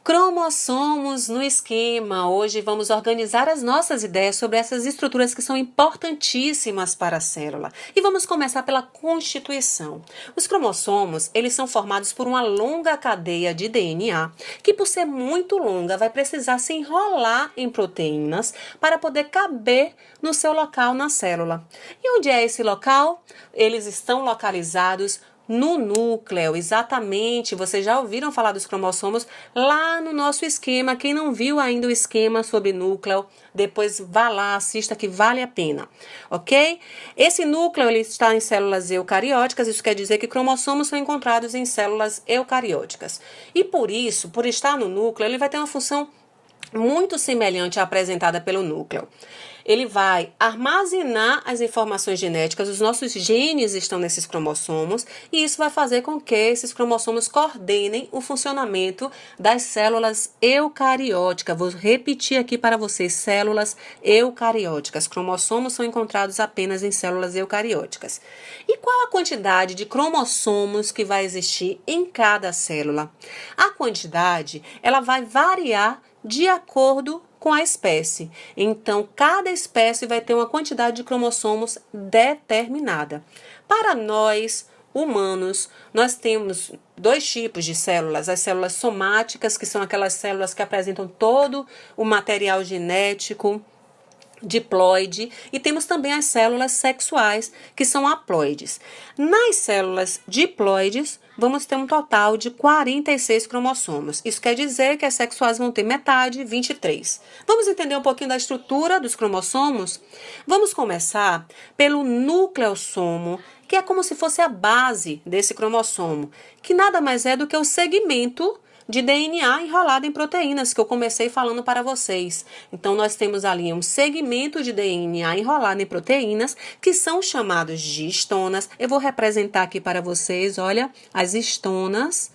Cromossomos no esquema. Hoje vamos organizar as nossas ideias sobre essas estruturas que são importantíssimas para a célula. E vamos começar pela constituição. Os cromossomos, eles são formados por uma longa cadeia de DNA, que por ser muito longa vai precisar se enrolar em proteínas para poder caber no seu local na célula. E onde é esse local? Eles estão localizados no núcleo, exatamente. Vocês já ouviram falar dos cromossomos lá no nosso esquema. Quem não viu ainda o esquema sobre núcleo, depois vá lá, assista que vale a pena, ok? Esse núcleo ele está em células eucarióticas, isso quer dizer que cromossomos são encontrados em células eucarióticas. E por isso, por estar no núcleo, ele vai ter uma função muito semelhante à apresentada pelo núcleo. Ele vai armazenar as informações genéticas, os nossos genes estão nesses cromossomos, e isso vai fazer com que esses cromossomos coordenem o funcionamento das células eucarióticas. Vou repetir aqui para vocês, células eucarióticas. Cromossomos são encontrados apenas em células eucarióticas. E qual a quantidade de cromossomos que vai existir em cada célula? A quantidade, ela vai variar de acordo com a espécie. Então, cada espécie vai ter uma quantidade de cromossomos determinada. Para nós, humanos, nós temos dois tipos de células. As células somáticas, que são aquelas células que apresentam todo o material genético diploide, e temos também as células sexuais, que são haploides. Nas células diploides, vamos ter um total de 46 cromossomos. Isso quer dizer que as sexuais vão ter metade, 23. Vamos entender um pouquinho da estrutura dos cromossomos? Vamos começar pelo nucleossomo, que é como se fosse a base desse cromossomo, que nada mais é do que o segmento de DNA enrolado em proteínas, que eu comecei falando para vocês. Então, nós temos ali um segmento de DNA enrolado em proteínas, que são chamados de histonas. Eu vou representar aqui para vocês, olha, as histonas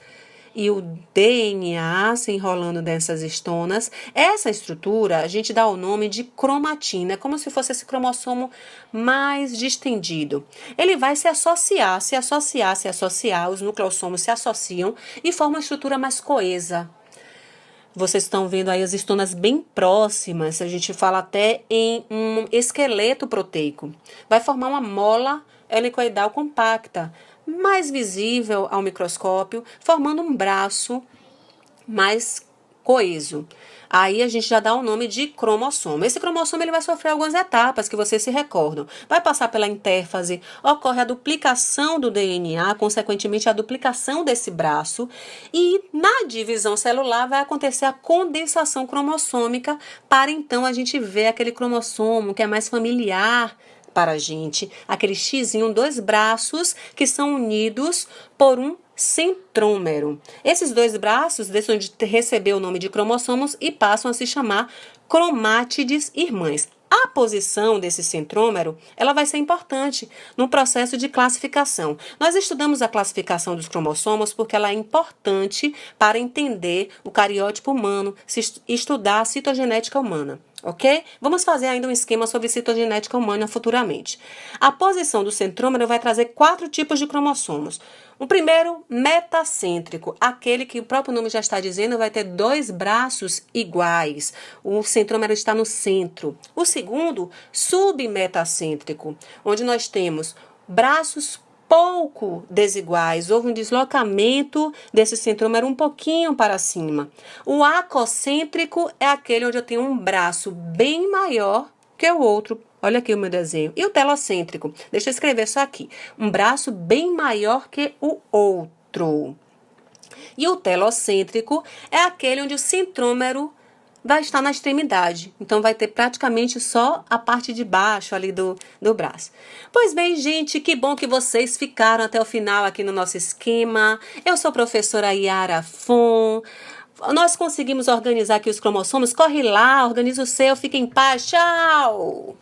e o DNA se enrolando dessas histonas. Essa estrutura, a gente dá o nome de cromatina, é como se fosse esse cromossomo mais distendido. Ele vai se associar, os nucleossomos se associam e formam uma estrutura mais coesa. Vocês estão vendo aí as histonas bem próximas, a gente fala até em um esqueleto proteico. Vai formar uma mola helicoidal compacta, mais visível ao microscópio, formando um braço mais coeso. Aí a gente já dá o nome de cromossomo. Esse cromossomo ele vai sofrer algumas etapas que vocês se recordam. Vai passar pela intérfase, ocorre a duplicação do DNA, consequentemente a duplicação desse braço, e na divisão celular vai acontecer a condensação cromossômica para então a gente ver aquele cromossomo que é mais familiar para a gente, aquele xizinho, dois braços que são unidos por um centrômero. Esses dois braços deixam de receber o nome de cromossomos e passam a se chamar cromátides irmãs. A posição desse centrômero, ela vai ser importante no processo de classificação. Nós estudamos a classificação dos cromossomos porque ela é importante para entender o cariótipo humano, estudar a citogenética humana. Ok? Vamos fazer ainda um esquema sobre citogenética humana futuramente. A posição do centrômero vai trazer 4 tipos de cromossomos. O primeiro, metacêntrico, aquele que o próprio nome já está dizendo, vai ter 2 braços iguais. O centrômero está no centro. O segundo, submetacêntrico, onde nós temos braços pouco desiguais, houve um deslocamento desse centrômero um pouquinho para cima. O acocêntrico é aquele onde eu tenho um braço bem maior que o outro. Olha aqui o meu desenho. E o telocêntrico? Deixa eu escrever só aqui. Um braço bem maior que o outro. E o telocêntrico é aquele onde o centrômero vai estar na extremidade. Então, vai ter praticamente só a parte de baixo ali do braço. Pois bem, gente, que bom que vocês ficaram até o final aqui no nosso esquema. Eu sou a professora Yara Fon. Nós conseguimos organizar aqui os cromossomos. Corre lá, organiza o seu, fica em paz. Tchau!